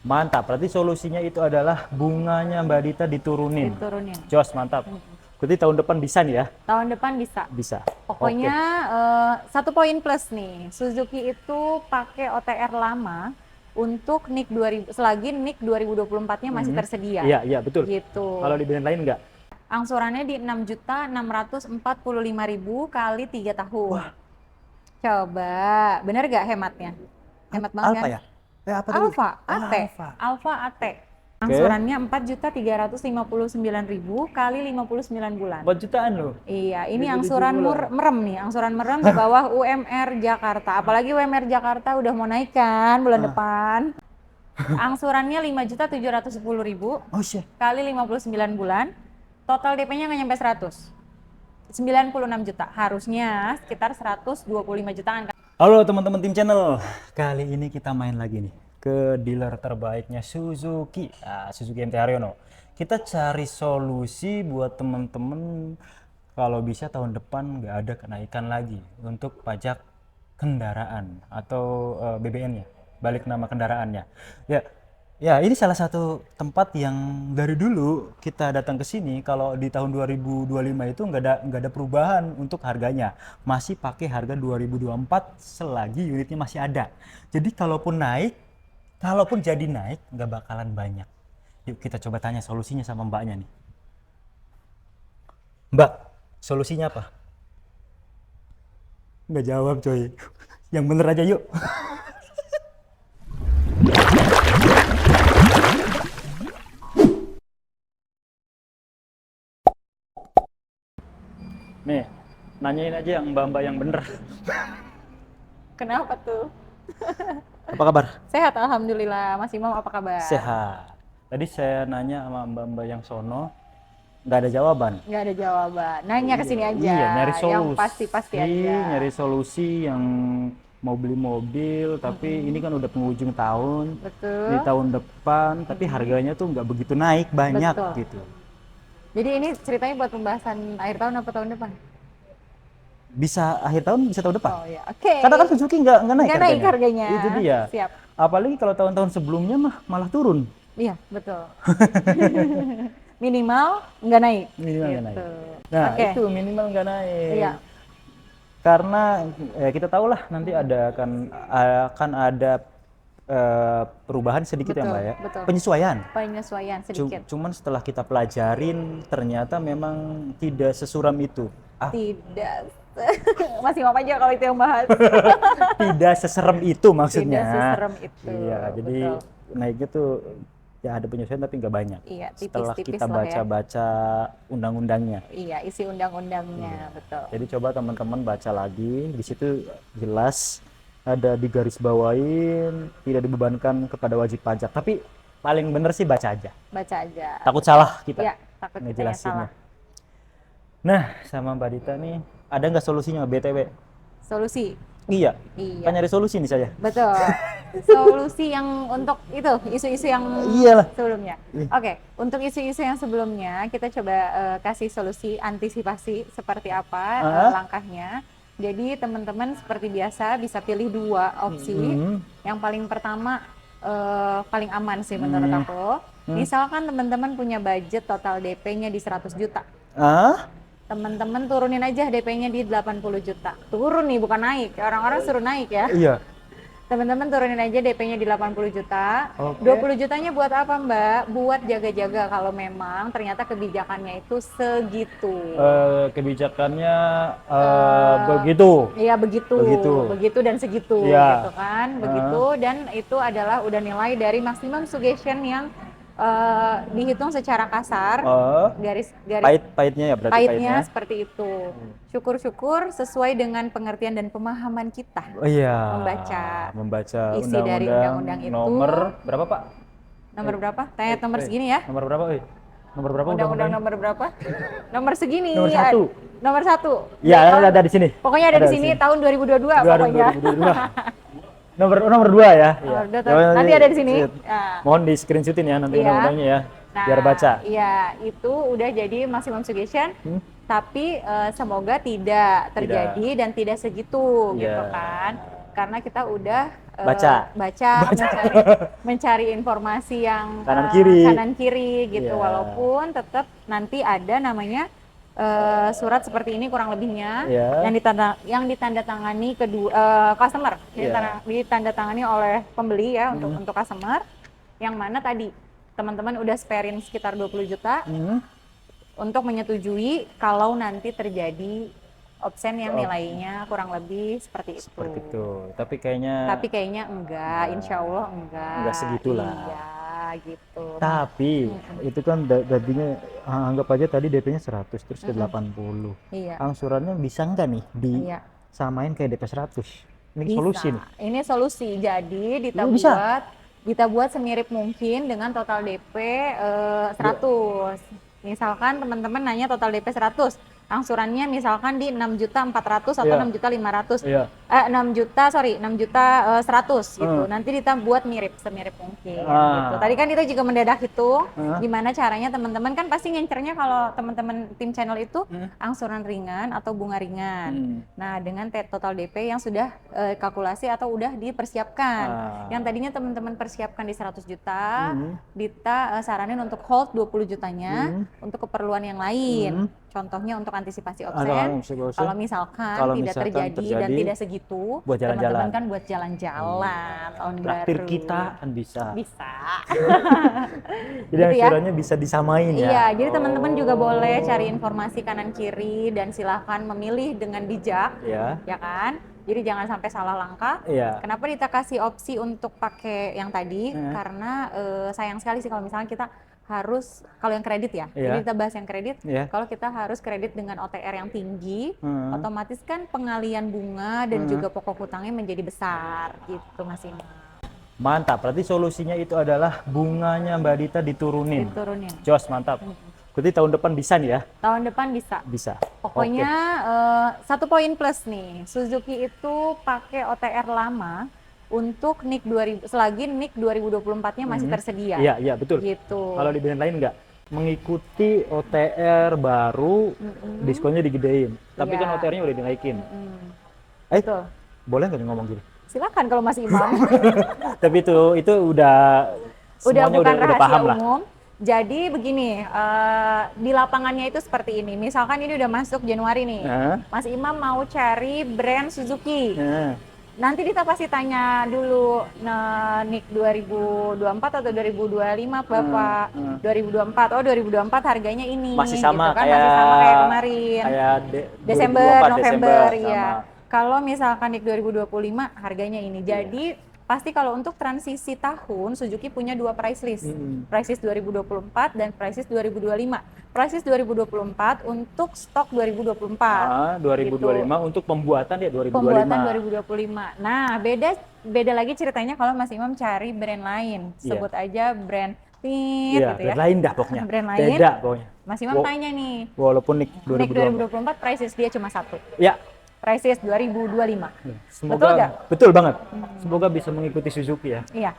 Mantap, berarti solusinya itu adalah bunganya Mbak Dita diturunin. Diturunin. Jos, mantap. Berarti tahun depan bisa nih ya? Tahun depan bisa. Bisa. Pokoknya Oke. satu poin plus nih, Suzuki itu pakai OTR lama untuk NIK 2000 selagi NIK 2024-nya masih tersedia. Iya, iya betul. Gitu. Kalau di brand lain enggak? Angsurannya di 6.645.000 kali 3 tahun. Wah, Coba, bener gak hematnya? Hemat banget Alfa kan? ya? Apa tadi? Alfa, Oh, AT, Alfa. Alfa AT. Oke. Angsurannya 4.359.000 kali 59 bulan. 4 jutaan loh. Iya, ini Di 7 angsuran bulan. merem nih, angsuran merem di bawah UMR Jakarta. Apalagi UMR Jakarta udah mau naik kan bulan depan. Angsurannya 5.710.000 Oh, shit. kali 59 bulan. Total DP-nya nggak nyampe 100. 96 juta. Harusnya sekitar 125 jutaan kan. Halo teman-teman tim channel. Kali ini kita main lagi nih ke dealer terbaiknya Suzuki. Suzuki MT Haryono. Kita cari solusi buat teman-teman kalau bisa tahun depan nggak ada kenaikan lagi untuk pajak kendaraan atau BBN-nya, balik nama kendaraannya. Ya, ya ini salah satu tempat yang dari dulu kita datang ke sini kalau di tahun 2025 itu nggak ada perubahan untuk harganya. Masih pakai harga 2024 selagi unitnya masih ada. Jadi kalaupun jadi naik nggak bakalan banyak. Yuk kita coba tanya solusinya sama mbaknya nih. Mbak, solusinya apa? Nggak jawab coy. Yang bener aja yuk. Nih, nanyain aja yang mbak-mbak yang bener. Kenapa tuh? Apa kabar? Sehat, alhamdulillah. Mas Imam apa kabar? Sehat. Tadi saya nanya sama mbak-mbak yang sono, nggak ada jawaban. Nggak ada jawaban. Nanya ke sini aja. Iya, nyari Yang solusi. pasti-pasti aja. Nyari solusi yang mau beli mobil, tapi ini kan udah penghujung tahun. Betul. Di tahun depan, tapi harganya tuh nggak begitu naik banyak Betul. gitu. Jadi ini ceritanya buat pembahasan akhir tahun apa tahun depan? Bisa akhir tahun, bisa tahun depan. Oh ya, oke. Karena kan Suzuki nggak naik Nggak naik harganya. Itu dia. Siap. Apalagi kalau tahun-tahun sebelumnya malah turun. Iya, betul. Minimal nggak naik. Minimal nggak Gitu. naik. Nah, Oke. itu minimal nggak naik. Iya. Karena kita tahu lah nanti akan ada perubahan sedikit ya Betul, Mbak ya. betul. Penyesuaian. Penyesuaian sedikit. Cuman setelah kita pelajarin ternyata memang tidak sesuram itu. Tidak. Masih Imam aja kalau itu yang bahas. Tidak seserem itu maksudnya. Tidak seserem itu. Iya, jadi Betul. naiknya tuh ya ada penyesuaian tapi nggak banyak. Iya, Setelah tipis-tipis kita lah ya. baca-baca undang-undangnya. Iya, isi undang-undangnya, betul. Jadi coba teman-teman baca lagi, di situ jelas ada digarisbawain tidak dibebankan kepada wajib pajak. Tapi paling bener sih baca aja. Baca aja. Takut salah kita. Iya, takut kita yang ngejelasinnya. salah. Nah, sama Mbak Dita nih, ada nggak solusinya BTW? Solusi. Iya. Iya. Kan nyari solusi nih saya. Betul. Solusi yang untuk itu, isu-isu yang Iyalah. sebelumnya. Oke, untuk isu-isu yang sebelumnya kita coba kasih solusi antisipasi seperti apa langkahnya. Jadi teman-teman seperti biasa bisa pilih dua opsi. Yang paling pertama paling aman sih menurut aku. Misalkan teman-teman punya budget total DP-nya di 100 juta. Teman-teman turunin aja DP-nya di 80 juta. Turun nih, bukan naik. Orang-orang suruh naik ya. Iya. Teman-teman turunin aja DP-nya di 80 juta. Oke. 20 jutanya buat apa, Mbak? Buat jaga-jaga kalau memang ternyata kebijakannya itu segitu. Kebijakannya begitu. Iya, begitu. Begitu. Begitu dan segitu Iya. gitu kan. Begitu dan itu adalah udah nilai dari maximum suggestion yang dihitung secara kasar. Garis Pahitnya ya berarti pahitnya seperti itu. Syukur-syukur sesuai dengan pengertian dan pemahaman kita. Oh iya. Membaca isi undang-undang dari undang-undang itu. Nomor berapa, Pak? Nomor berapa? Tanya nomor segini ya. Nomor berapa, Nomor berapa Undang-undang nomor berapa? Nomor segini. Nomor 1. Nomor 1. Iya, ada di sini. Pokoknya ada di sini tahun 2022 pokoknya. 2022. Nomor 2 ya. Nanti ada di sini. Mohon di screenshotin ya nanti undang-undangnya ya. Biar baca. Iya, itu udah jadi maximum suggestion. Tapi semoga tidak terjadi dan tidak segitu gitu kan. karena kita udah Baca. mencari informasi yang Kanan kiri gitu. Iya. Walaupun tetap nanti ada namanya surat seperti ini kurang lebihnya Iya. yang ditandatangani customer, Iya. ditandatangani oleh pembeli ya untuk customer, yang mana tadi teman-teman udah sparein sekitar 20 juta untuk menyetujui kalau nanti terjadi option yang nilainya kurang lebih seperti itu. Seperti itu. Tapi kayaknya Enggak, insya Allah enggak. Enggak segitulah. Iya, gitu. Tapi itu kan gajinya anggap aja tadi DP-nya 100 terus ke 80. Iya. Angsurannya bisa enggak nih Iya. disamain kayak DP 100? Ini Bisa. solusi nih. Ini solusi. Jadi Bisa. kita buat semirip mungkin dengan total DP 100. Misalkan teman-teman nanya total DP 100, angsurannya misalkan di 6.400.000 atau Iya. 6.500.000. Iya. 6.100.000 gitu. Nanti kita buat semirip mungkin gitu. Tadi kan kita juga mendadak hitung gimana caranya teman-teman, kan pasti ngincernya kalau teman-teman tim channel itu angsuran ringan atau bunga ringan. Nah, dengan total DP yang sudah kalkulasi atau udah dipersiapkan. Yang tadinya teman-teman persiapkan di 100 juta, Dita saranin untuk hold 20 jutanya untuk keperluan yang lain. Contohnya untuk antisipasi option. Kalau misalkan tidak terjadi dan tidak segitu, buat jalan-jalan. teman-teman kan buat jalan-jalan tahun Traktir baru. kita kan bisa. Jadi Gitu ya. angsurannya bisa disamain ya. Iya, jadi teman-teman juga boleh cari informasi kanan kiri dan silahkan memilih dengan bijak, ya kan? Jadi jangan sampai salah langkah. Iya. Kenapa Dita kasih opsi untuk pakai yang tadi? Karena sayang sekali sih kalau misalnya kita harus, kalau yang kredit ya, jadi kita bahas yang kredit, kalau kita harus kredit dengan OTR yang tinggi, otomatis kan pengalian bunga dan juga pokok hutangnya menjadi besar gitu Mas Imam. Mantap, berarti solusinya itu adalah bunganya Mbak Dita diturunin. Jos, mantap. Berarti tahun depan bisa nih ya? Tahun depan bisa. Bisa. Pokoknya satu poin plus nih, Suzuki itu pakai OTR lama untuk NIK 2000 selagi NIK 2024-nya masih tersedia. Iya, betul. Gitu. Kalau di brand lain enggak mengikuti OTR baru, diskonnya digedein. Tapi kan OTR-nya udah dinaikin. Betul. Boleh nggak ngomong gini? Silakan kalau Mas Imam. Tapi itu udah semuanya bukan udah rahasia paham lah. umum. Jadi begini, di lapangannya itu seperti ini. Misalkan ini udah masuk Januari nih, Mas Imam mau cari brand Suzuki. Nanti Dita pasti tanya dulu, NIK 2024 atau 2025 Bapak? 2024, oh 2024 harganya ini. Masih sama, gitu kan? Masih sama kayak kemarin. Kayak Desember, 2024, November, sama. ya. Kalau misalkan NIK 2025 harganya ini. Jadi pasti kalau untuk transisi tahun Suzuki punya dua price list. Price list 2024 dan price list 2025. Price list 2024 untuk stok 2024. 2025 gitu. Untuk pembuatan ya 2025. Pembuatan 2025. Nah, beda lagi ceritanya kalau Mas Imam cari brand lain. Sebut aja brand gitu ya. Brand lain dah pokoknya. Brand lain. Beda pokoknya. Mas Imam tanya nih. Walaupun NIK 2024 price list dia cuma satu. Ya. Price list 2025. Semoga, betul nggak? Betul banget. Semoga bisa mengikuti Suzuki ya. Iya.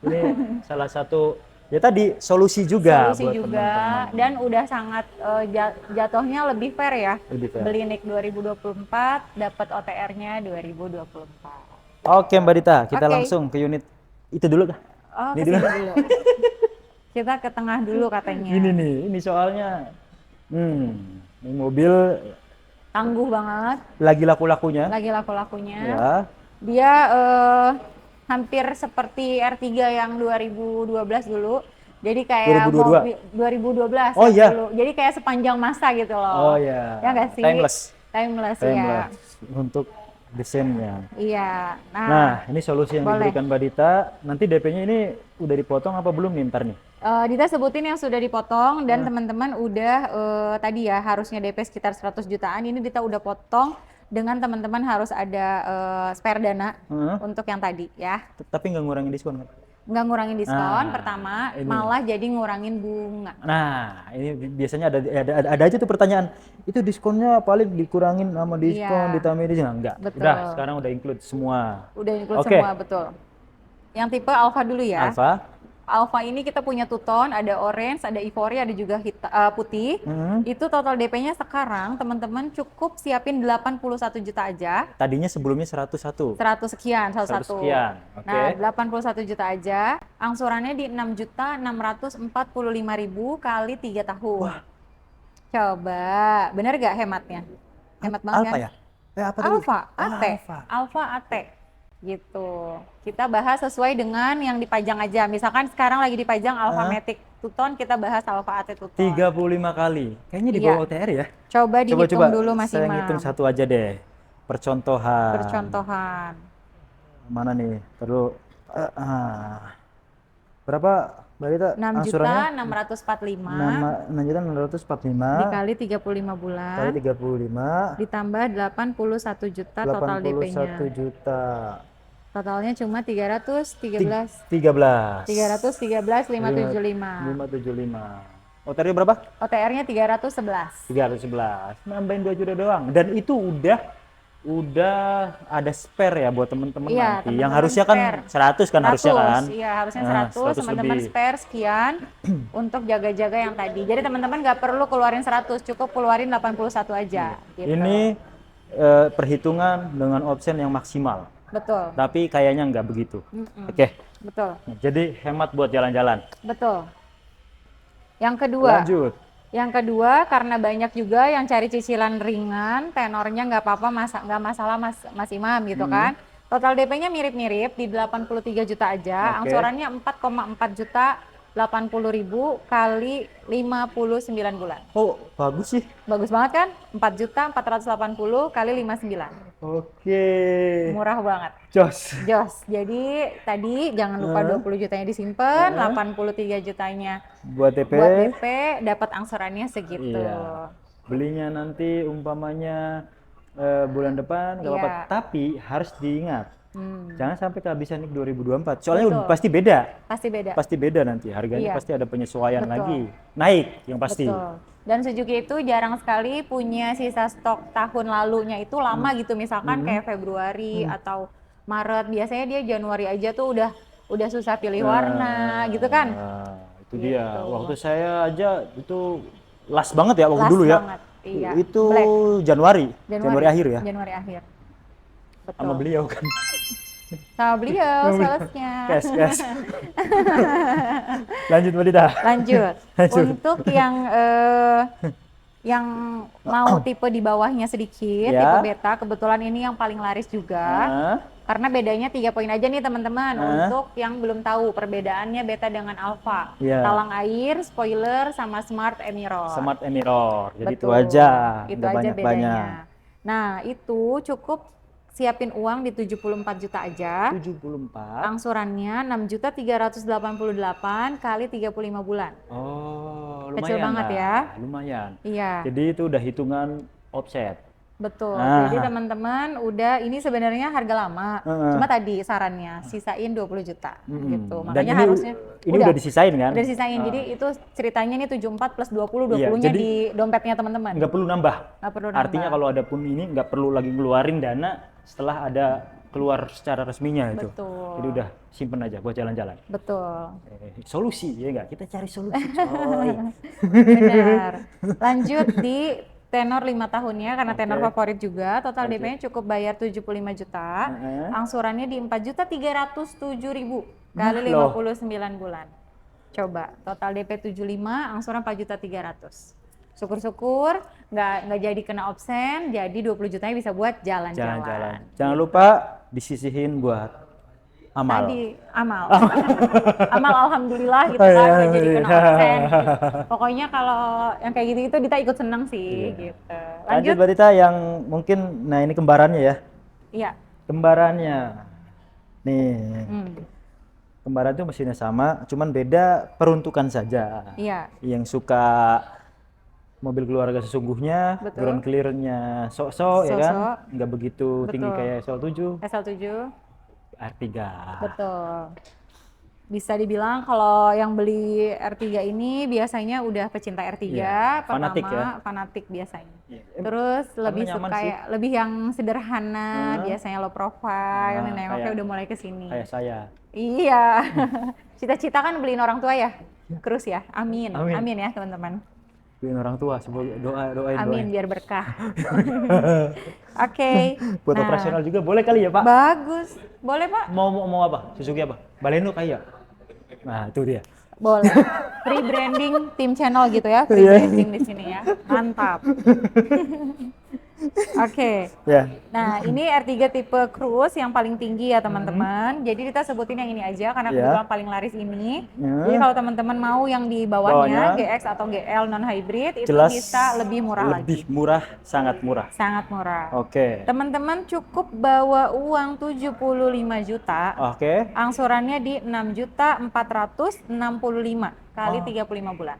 Ini salah satu ya tadi solusi juga buat teman-teman. Dan udah sangat jatuhnya lebih fair ya. Beli NIK 2024 dapat OTR-nya 2024. Oke Mbak Dita, kita langsung ke unit itu dulu kah? Oh, ini dulu. Kita ke tengah dulu katanya. Ini soalnya ini mobil tangguh banget. Lagi laku-lakunya. Ya. Dia hampir seperti R3 yang 2012 dulu. Jadi kayak 2012 oh, iya. dulu. Jadi kayak sepanjang masa gitu loh. Oh iya. Ya nggak sih? Timeless ya. Untuk desainnya. Iya. Nah, ini solusi yang diberikan Mbak Dita. Nanti DP-nya ini udah dipotong apa belum nih ntar nih? Dita sebutin yang sudah dipotong dan teman-teman udah tadi ya harusnya DP sekitar 100 jutaan. Ini Dita udah potong dengan teman-teman harus ada spare dana untuk yang tadi ya. Tapi nggak ngurangin diskon kan? Nggak ngurangin diskon pertama, malah jadi ngurangin bunga. Nah, ini biasanya ada aja tuh pertanyaan. Itu diskonnya paling dikurangin sama diskon, ditambahin diskon. Enggak. Betul. Udah, sekarang udah include semua. Udah include semua, betul. Yang tipe Alfa dulu ya. Alfa Alfa ini kita punya two tone, ada orange, ada ivory, ada juga putih. Itu total DP-nya sekarang teman-teman cukup siapin 81 juta aja. Tadinya sebelumnya 101. 100 sekian, 100 satu. sekian. Oke. Nah, 81 juta aja. Angsurannya di 6.645.000 kali 3 tahun. Wah. Coba, bener gak hematnya? Hemat banget Alfa kan? ya? Apa tadi? Alfa, AT. Alfa AT. Gitu. Kita bahas sesuai dengan yang dipajang aja. Misalkan sekarang lagi dipajang Alfa Matic Tuton, kita bahas Alfa AT Tuton. 35 kali. Kayaknya di bawah OTR ya. Coba dihitung dulu Mas Saya Imam. ngitung satu aja deh. Percontohan. Mana nih? Terus berapa Mbak Rita? 6.645.000 6.645 dikali 35 bulan. Kali 35 ditambah 81 juta total DP-nya. 81 juta. Totalnya cuma 13 313.575. 575. OTR-nya berapa? OTR-nya 311. 311. Nambahin 2 juta doang. Dan itu udah ada spare ya buat temen-temen Iya, nanti. temen-temen Yang harusnya spare. kan 100 kan harusnya kan? Iya, harusnya 100, teman-teman lebih. spare sekian untuk jaga-jaga yang tadi. Jadi teman-teman nggak perlu keluarin 100, cukup keluarin 81 aja. Gitu. Ini perhitungan dengan option yang maksimal. Betul. Tapi kayaknya nggak begitu. Oke. Betul. Jadi hemat buat jalan-jalan. Betul. Yang kedua. Lanjut. Yang kedua, karena banyak juga yang cari cicilan ringan, tenornya nggak apa-apa, nggak masalah Mas Imam gitu kan. Total DP-nya mirip-mirip di 83 juta aja, angsurannya 4,4 juta 80.000 kali 59 bulan. Oh, bagus sih. Bagus banget kan? 4 juta 480 kali 59. Oke. Murah banget. Jos. Jadi tadi jangan lupa 20 jutanya disimpan, 83 jutanya buat DP, dapat angsurannya segitu. Iya. Belinya nanti umpamanya bulan depan nggak apa-apa, tapi harus diingat jangan sampai kehabisan nih 2024. Soalnya pasti beda. Pasti beda nanti harganya, pasti ada penyesuaian lagi, naik yang pasti. Betul. Dan Suzuki itu jarang sekali punya sisa stok tahun lalunya itu lama gitu, misalkan kayak Februari atau Maret. Biasanya dia Januari aja tuh udah susah pilih warna gitu kan. Itu dia. Waktu saya aja itu las banget ya waktu dulu ya. Iya. Itu Januari akhir ya. Januari akhir. Betul. Sama beliau kan. Sama beliau salesnya. Kes. Lanjut Mbak Dita. Lanjut. Untuk yang mau tipe di bawahnya sedikit, tipe beta, kebetulan ini yang paling laris juga. Karena bedanya 3 poin aja nih teman-teman. Untuk yang belum tahu perbedaannya beta dengan Alfa. Talang air, spoiler, sama Smart e-mirror. Smart e-mirror. Jadi betul. itu aja. Itu aja bedanya. Nah, itu cukup siapin uang di 74 juta aja. 74. Angsurannya 6.388 kali 35 bulan. Oh, lumayan. Kecil banget ya. Lumayan. Iya. Jadi itu udah hitungan offset. Betul. Jadi teman-teman udah, ini sebenarnya harga lama. Cuma tadi sarannya sisain 20 juta gitu. Makanya harusnya ini udah disisain kan? Udah disisain. Jadi itu ceritanya nih 74 plus 20, 20-nya di dompetnya teman-teman. Nggak perlu nambah. Nggak perlu nambah. Artinya kalau ada pun ini nggak perlu lagi ngeluarin dana setelah ada keluar secara resminya itu. Betul. Jadi udah simpen aja buat jalan-jalan. Betul. Solusi ya nggak? Kita cari solusi coy. Benar. Lanjut di tenor 5 tahunnya, karena tenor favorit juga. Total DP-nya cukup bayar 75 juta. Angsurannya di 4.307.000 kali 59 bulan. Coba, total DP 75, angsuran 4.300. Syukur-syukur nggak jadi kena obsen, jadi 20 jutanya bisa buat jalan-jalan. Jangan lupa disisihin buat amal. Amal. Amal alhamdulillah gitu kan, nggak jadi kena obsen. Pokoknya kalau yang kayak gitu Dita ikut seneng sih gitu. Lanjut Mbak Dita yang mungkin, nah ini kembarannya ya. Iya. Kembarannya. Nih. Kembaran itu mesinnya sama, cuman beda peruntukan saja. Iya. Yang suka mobil keluarga sesungguhnya, ground clear-nya sok-sok ya kan, nggak begitu tinggi kayak SL7. SL7. R3. Betul. Bisa dibilang kalau yang beli R3 ini biasanya udah pecinta R3, Iya, fanatik pertama fanatik biasanya. Iya. Terus lebih nyaman suka sih. ya, lebih yang sederhana, biasanya low profile, nengoknya kayak udah mulai ke sini. kayak saya. Iya. Cita-cita kan beliin orang tua ya? Cruise ya? Amin. Amin. Amin ya, teman-teman. Beliin orang tua, sebagai doain. Amin biar berkah. Oke. Buat Nah, operasional juga boleh kali ya, Pak? bagus. Boleh, Pak? Mau apa? Suzuki apa? Baleno kayak. Nah, itu dia. Boleh. Free branding tim channel gitu ya, free branding di sini ya. Mantap. Oke. Ya. Nah, ini R3 tipe Cruise yang paling tinggi ya, teman-teman. Jadi kita sebutin yang ini aja karena Ya. kebetulan paling laris ini. Ya. Jadi kalau teman-teman mau yang di bawahnya, GX atau GL non hybrid itu Jelas bisa lebih murah lebih lagi. murah, sangat murah. Sangat murah. Oke. Teman-teman cukup bawa uang 75 juta. Oke. Angsurannya di 6.465 kali 35 bulan.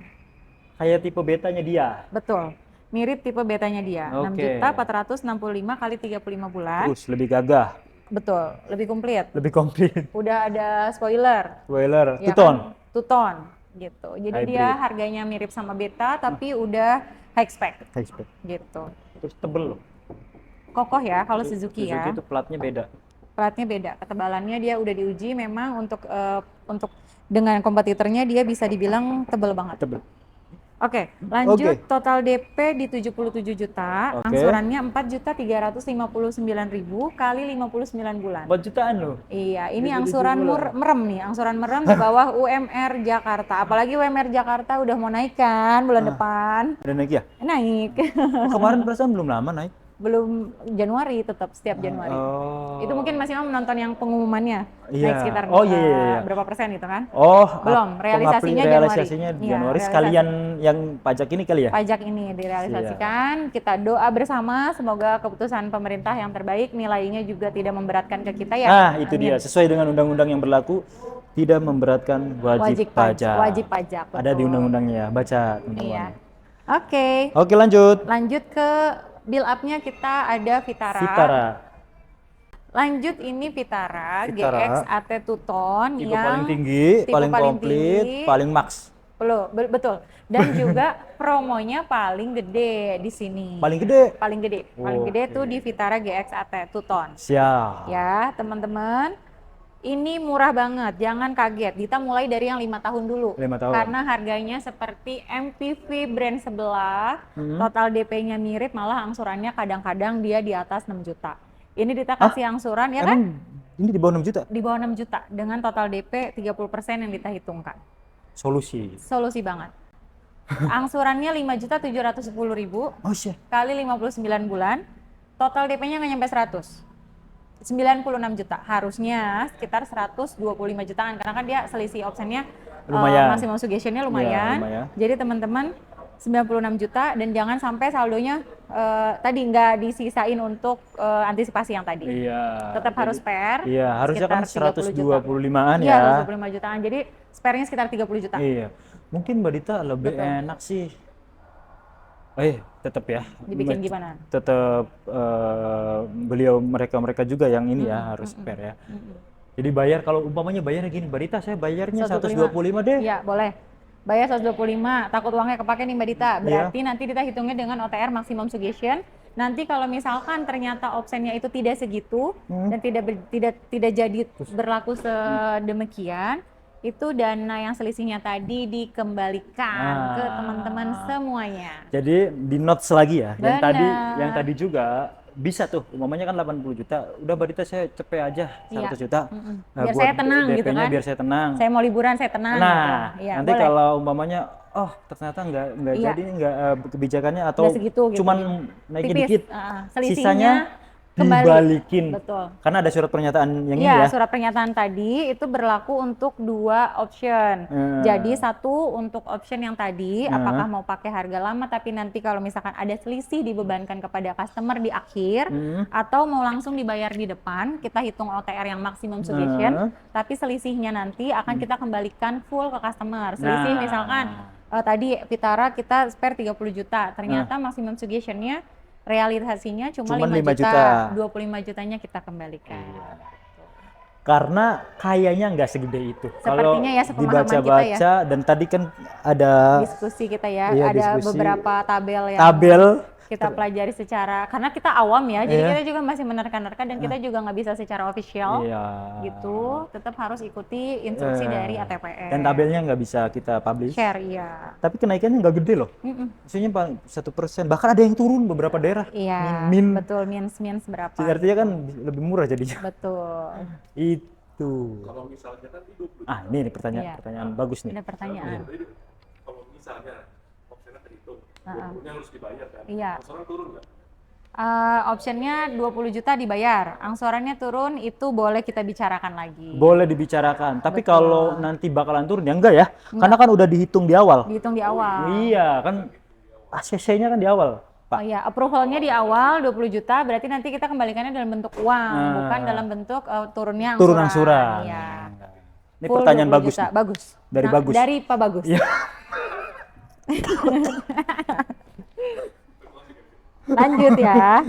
Kayak tipe betanya dia. Betul. Mirip tipe betanya dia. Oke. 6.465 kali 35 bulan. Terus lebih gagah, Betul, lebih komplit. lebih komplit. Udah ada spoiler. Spoiler, Ya two-tone. kan? Two-tone gitu. Jadi Hybrid. dia harganya mirip sama beta tapi udah high spec High spec. gitu. Terus tebel loh. Kokoh ya kalau Suzuki ya. Suzuki itu platnya beda. Platnya beda, ketebalannya dia udah diuji memang untuk dengan kompetitornya dia bisa dibilang tebel banget. Tebel. Oke, lanjut. Oke. Total DP di 77 juta, Oke. angsurannya 4.359.000 kali 59 bulan. 4 jutaan loh. Iya, ini 77 angsuran bulan. merem nih, angsuran merem di bawah UMR Jakarta. Apalagi UMR Jakarta udah mau naik kan bulan depan. Ada naik ya? Naik. Oh, kemarin perasaan belum lama naik. Belum Januari, tetap setiap Januari. Oh. Itu mungkin masih mau menonton yang pengumumannya. Iya. Naik sekitar Oh, iya. berapa persen itu kan? Oh, Belum, realisasinya realisasinya Januari. Januari Iya, sekalian yang pajak ini kali ya? Pajak ini direalisasikan. Kita doa bersama semoga keputusan pemerintah yang terbaik, nilainya juga tidak memberatkan ke kita ya. Nah, itu Amin. dia. Sesuai dengan undang-undang yang berlaku, tidak memberatkan wajib pajak. Wajib pajak. Ada di betul. undang-undangnya. Baca, teman-teman. Iya. Oke. Oke, lanjut. Lanjut ke build up-nya, kita ada Vitara. Vitara. Lanjut ini Vitara, Vitara. GX AT Two-Tone Tipe yang paling tinggi, tipe paling paling komplit, tinggi. paling max. Betul. Dan juga promonya paling gede di sini. Paling gede. Paling gede Oke. tuh di Vitara GX AT Two-Tone. Siap. Ya, teman-teman. Ini murah banget, jangan kaget. Kita mulai dari yang 5 tahun dulu. 5 tahun. Karena harganya seperti MPV brand sebelah, Hmm. total DP-nya mirip, malah angsurannya kadang-kadang dia di atas 6 juta. Ini kita kasih angsuran, ya kan? Emang ini di bawah 6 juta? Di bawah 6 juta, dengan total DP 30% yang kita hitungkan. Solusi. Solusi banget. Angsurannya 5.710.000 Oh, siap. kali 59 bulan, total DP-nya nggak nyampe 100. 96 juta, harusnya sekitar 125 jutaan karena kan dia selisih optionnya Lumayan. maximum suggestion-nya lumayan. Iya, lumayan. Jadi teman-teman 96 juta dan jangan sampai saldonya tadi nggak disisain untuk antisipasi yang tadi. Iya. Tetap harus spare. Iya, harusnya kan sekitar 30 juta. 125-an Iya, ya. 125 jutaan. Jadi spare-nya sekitar 30 juta. Iya. Mungkin Mbak Dita lebih Betul. enak sih. Tetap ya. Dibikin gimana? Tetap mereka juga yang ini ya harus spare ya. Jadi bayar, kalau umpamanya bayarnya gini, Mbak Dita saya bayarnya 125 deh. Iya, boleh. Bayar 125, takut uangnya kepake nih Mbak Dita. Berarti nanti kita hitungnya dengan OTR maximum suggestion. Nanti kalau misalkan ternyata optionnya itu tidak segitu dan tidak jadi berlaku sedemikian, itu dana yang selisihnya tadi dikembalikan ke teman-teman semuanya. Jadi di notes lagi ya. Benar. Yang tadi juga bisa tuh, umpamanya kan 80 juta. Udah Mbak Dita saya cepet aja 100 juta. Nah, Biar buat saya tenang gitu DP-nya kan. biar saya tenang. Saya mau liburan, saya tenang. Nah, gitu. Ya, nanti boleh. kalau umpamanya ternyata nggak Iya. jadi kebijakannya atau Nggak segitu gitu, cuman gitu. naikin Tipis. dikit, Selisihnya sisanya kembali. dibalikin. Betul. Karena ada surat pernyataan yang ini Iya, ya. surat pernyataan tadi itu berlaku untuk 2 option. Jadi satu untuk option yang tadi, apakah mau pakai harga lama tapi nanti kalau misalkan ada selisih dibebankan kepada customer di akhir, atau mau langsung dibayar di depan, kita hitung OTR yang maximum suggestion, tapi selisihnya nanti akan kita kembalikan full ke customer. Selisih misalkan tadi Vitara kita spare 30 juta, ternyata maximum suggestionnya realisasinya cuma 5 5 juta, juta. 25 jutanya kita kembalikan. karena kayaknya nggak segede itu. Kalau Sepertinya ya, sepemahaman kita dibaca-baca dan tadi kan ada diskusi kita ya, iya, ada diskusi, beberapa tabel yang tabel. kita pelajari secara, karena kita awam ya, jadi Iya. kita juga masih menerka-nerka dan kita juga nggak bisa secara official Iya. gitu, tetap harus ikuti instruksi dari ATPN. Dan tabelnya nggak bisa kita publish. Share, iya. Tapi kenaikannya nggak gede loh. Maksudnya 1%. Bahkan ada yang turun beberapa daerah. Iya, Min. betul, mins berapa. Artinya kan lebih murah jadinya. Betul. Itu. Kalau misalnya kan hidup, Ini pertanyaan, Iya. pertanyaan bagus nih. Ada pertanyaan. jadi kalau misalnya opsinya terhitung, 20-nya harus dibayar kan? Iya. Angsuran turun nggak? Optionnya 20 juta dibayar, angsurannya turun, itu boleh kita bicarakan lagi. Boleh dibicarakan. Tapi Betul. kalau nanti bakalan turun ya enggak ya? Karena kan udah dihitung di awal. Dihitung di awal. Iya, kan ACC-nya kan di awal, Pak. Oh iya, approval-nya di awal 20 juta, berarti nanti kita kembalikannya dalam bentuk uang, bukan dalam bentuk turunnya angsuran. Turun angsuran. Iya. Ini Full pertanyaan 20 bagus juta. nih. Bagus. Dari Bagus. Dari Pak Bagus. Iya. Lanjut ya.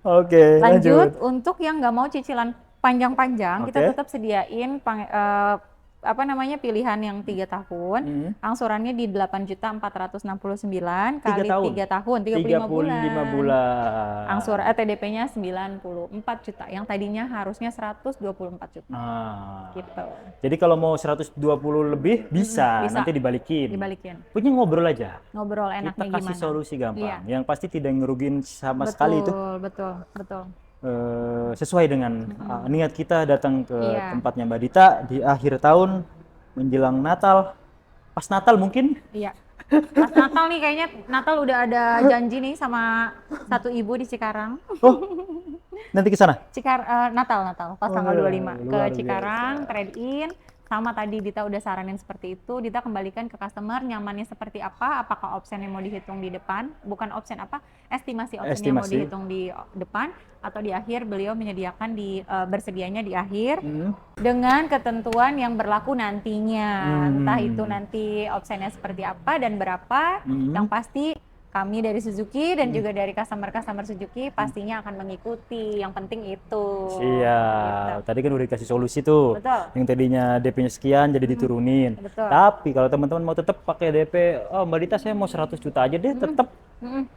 Oke, Lanjut, untuk yang nggak mau cicilan panjang-panjang, kita Oke. tetap sediain pilihan yang 3 tahun. Angsurannya di 8.469 kali 3 tahun. 3 tahun, 35 bulan. 35 bulan. TDP-nya 94 juta, yang tadinya harusnya 124 juta. Nah, Gitu. jadi kalau mau 120 lebih bisa, bisa. nanti dibalikin. Dibalikin. Punya ngobrol aja. Ngobrol Kita enaknya kasih gimana. solusi gampang. Iya. Yang pasti tidak ngerugiin sama sekali itu. Betul. Sesuai dengan niat kita datang ke Iya. tempatnya Mbak Dita di akhir tahun menjelang Natal. Pas Natal mungkin Iya. Pas Natal nih, kayaknya Natal udah ada janji nih sama satu ibu di Cikarang. nanti ke sana. Natal pas tanggal 25 ke luar Cikarang, trade in. Sama tadi Dita udah saranin seperti itu, Dita kembalikan ke customer nyamannya seperti apa, apakah option yang mau dihitung di depan, bukan option apa, estimasi option yang mau Estimasi. dihitung di depan, atau di akhir beliau menyediakan bersedianya di akhir Hmm. dengan ketentuan yang berlaku nantinya. Entah itu nanti optionnya seperti apa dan berapa, yang pasti kami dari Suzuki dan juga dari customer Suzuki pastinya akan mengikuti. Yang penting itu. Iya, Gitu. tadi kan udah dikasih solusi tuh. Betul. Yang tadinya DP-nya sekian jadi diturunin. Betul. Tapi kalau teman-teman mau tetap pakai DP, oh Mbak Dita saya mau 100 juta aja deh, tetap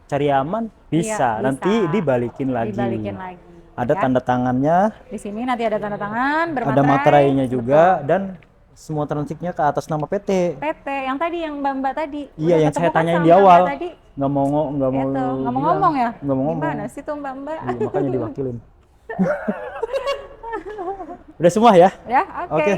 cari aman, bisa. Iya, Nanti bisa. dibalikin lagi. Dibalikin lagi. Ada ya. tanda tangannya, Di sini nanti ada tanda tangan, ada bermaterai. materainya juga, dan semua transiknya ke atas nama PT. PT yang tadi yang Mbak tadi. Iya, Udah yang saya ketemu kan tanyain sama di awal. Mbak tadi. Nggak mau Itu, nggak mau ngomong ya? Nggak mau ngomong. Gimana sih tuh Mbak? Iya, makanya diwakilin. Udah semua ya? Ya, oke. Oke.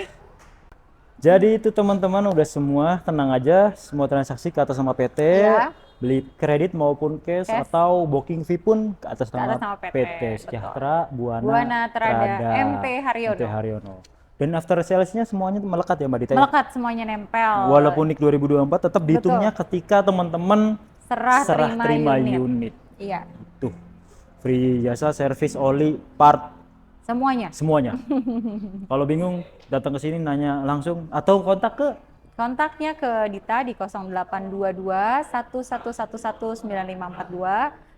Jadi itu teman-teman udah semua, tenang aja, semua transaksi ke atas nama PT, Iya. beli kredit maupun cash, atau booking fee pun ke atas nama, nama PT, PT betul. Sejahtera Buana Trada, MT Haryono. MT Haryono. Dan after salesnya semuanya melekat ya Mbak Dita? Ya? Melekat semuanya nempel. Walaupun NIK 2024 tetap dihitungnya ketika teman-teman serah terima unit. unit. Iya, Tuh, free jasa, service, oli, part, semuanya. semuanya. Kalau bingung datang ke sini nanya langsung atau kontak ke Kontaknya ke Dita di 0822 11119542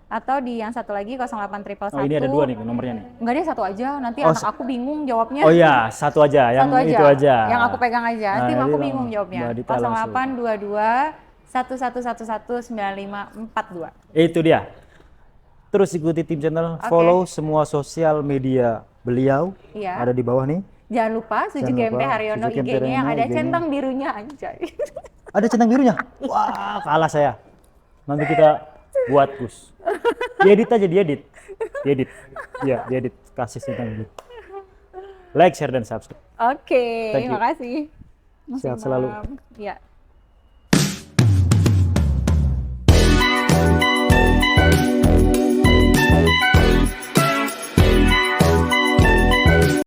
atau di yang satu lagi 08111. oh ini ada 2 nih nomornya nih. Enggak deh, satu aja. Nanti Oh, anak aku bingung jawabnya. Oh ya, satu aja, yang Satu itu aja. Yang aku pegang aja. Nah, Tim jadi aku bingung jawabnya. Mbak Dita langsung. 0822 11119542. Itu dia. Terus ikuti tim channel, follow semua sosial media beliau. Iya. Ada di bawah nih. Jangan lupa Suzuki Jangan MT lupa, Haryono Suzuki MT IG-nya yang Haryono ada IG-nya. centang birunya, anjay. Ada centang birunya. Wah, kalah saya. Nanti kita buat Gus. Diedit aja, diedit. Diedit. Iya, diedit. Kasih centang biru. Like, share, dan subscribe. Oke, Thank you. makasih. Sehat selalu. Ya.